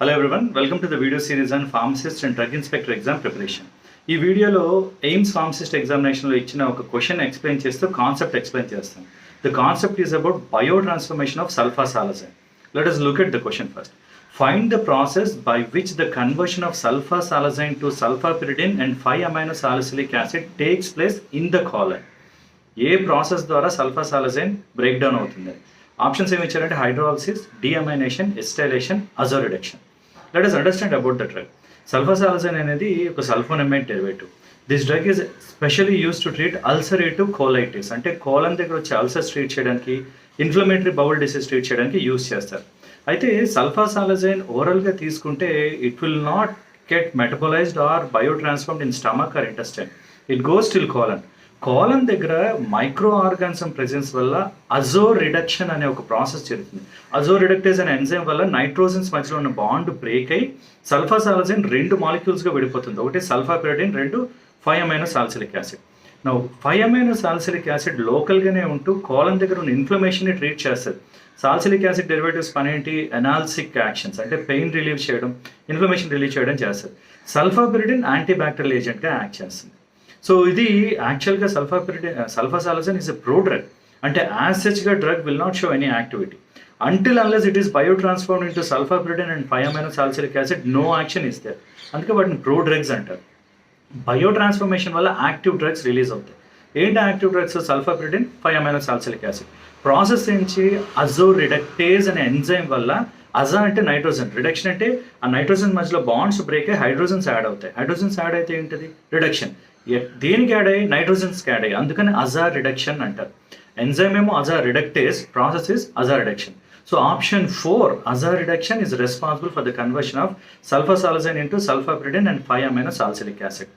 Hello everyone, welcome to the video series on Pharmacist and Drug Inspector exam preparation. ఈ వీడియోలో AIIMS pharmacist ఎగ్జామినేషన్లో ఇచ్చిన ఒక question explain చేస్తూ కాన్సెప్ట్ ఎక్స్ప్లెయిన్ చేస్తాం. The concept is about biotransformation of sulfasalazine. Let us look at the question first. Find the process by which the conversion of sulfasalazine to sulfapyridine and 5-amino-salicylic acid takes place in the colon. ఏ process ద్వారా sulfasalazine break down అవుతుంది? Options ఏమి ఇచ్చారంటే hydrolysis, deamination, acetylation, azo reduction. Let us understand about the drug. Sulfasalazine అనేది ఒక sulfonamide derivative. This drug is specially use to treat ulcerative colitis, అంటే colon దగ్గర వచ్చే అల్సర్స్ ట్రీట్ చేయడానికి, ఇన్ఫ్లమేటరీ బౌల్ డిసీజ్ ట్రీట్ చేయడానికి use చేస్తారు. అయితే sulfasalazine ఓరల్గా తీసుకుంటే it will not get metabolised or bio transformed in stomach or intestine. It goes till colon. Colon దగ్గర మైక్రో ఆర్గానిజం ప్రెజెన్స్ వల్ల అజో రిడక్షన్ అనే ఒక ప్రాసెస్ జరుగుతుంది. అజో రిడక్టేజ్ అనే ఎంజైమ్ వల్ల నైట్రోజన్స్ మధ్యలో ఉన్న బాండ్ బ్రేక్ అయ్యి సల్ఫాసాలజైన్ 2 మాలిక్యూల్స్గా విడిపోతుంది. ఒకటి సల్ఫాపిరిడిన్, 2 5-amino-salicylic acid. నా 5-amino-salicylic acid లోకల్గానే ఉంటూ కోలన్ దగ్గర ఉన్న ఇన్ఫ్లమేషన్ని ట్రీట్ చేస్తుంది. సాల్సిలిక్ యాసిడ్ డెరివేటివ్స్ పని ఏంటి? ఎనాల్సిక్ యాక్షన్స్, అంటే పెయిన్ రిలీవ్ చేయడం, ఇన్ఫ్లమేషన్ రిలీవ్ చేయడం చేస్తుంది. సల్ఫాపిరిడిన్ యాంటీ బ్యాక్టీరియల్ ఏజెంట్గా యాక్ట్ చేస్తుంది. సో ఇది యాక్చువల్గా sulfasalazine is a pro drug, అంటే as such a drug will not show any activity until unless it is bio transformed into sulfapyridine and 5-amino-salicylic acid. No action is there. అందుకే వాటిని pro drugs అంటారు. Bio transformation వల్ల active drugs release అవుతాయి. ఏంటి active drugs? Sulfapyridine, 5-amino-salicylic acid. Process నుంచి azo reductase అనే enzyme వల్ల, అజా అంటే నైట్రోజన్, రిడక్షన్ అంటే ఆ నైట్రోజన్ మధ్యలో బాండ్స్ బ్రేక్ అయ్యి హైడ్రోజన్స్ యాడ్ అవుతాయి. హైడ్రోజన్స్ యాడ్ అయితే ఏంటిది? రిడక్షన్. దేనికి యాడ్ అయ్యి? నైట్రోజన్స్కి యాడ్ అయ్యి. అందుకని అజా రిడక్షన్ అంటారు. ఎంజైమ్ ఏమో azo reductase, process is azo reduction. So option 4, azo reduction is responsible for the conversion of sulfasalazine into sulfapyridine and 5-amino-salicylic acid.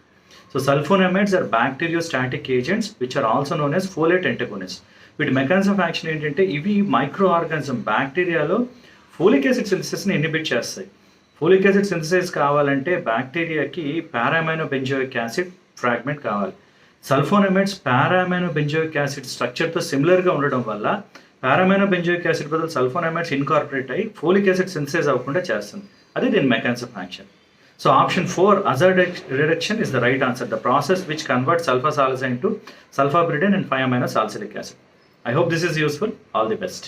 So sulfonamides are bacteriostatic agents which are also known as folate antagonists. వీటి mechanism of action ఏంటంటే ఇవి micro organism బ్యాక్టీరియాలో folic acid సింథసిస్ని inhibit చేస్తాయి. Folic acid synthesis కావాలంటే బ్యాక్టీరియాకి para amino benzoic acid fragment కావాలి. Sulfonamides para amino benzoic acid స్ట్రక్చర్తో సిమిలర్గా ఉండడం వల్ల పారామైనో బెంజోయిక్ యాసిడ్ బదులు సల్ఫోనమైడ్స్ ఇన్కార్పొరేట్ అయ్యి ఫోలిక్ యాసిడ్ సింథసిస్ అవ్వకుండా చేస్తుంది. అది దీని mechanism of action. So option 4, azo reduction is the right answer. The process which convert sulfasalazine to sulfapyridine and 5-amino-salicylic acid. I hope this is useful. All the best.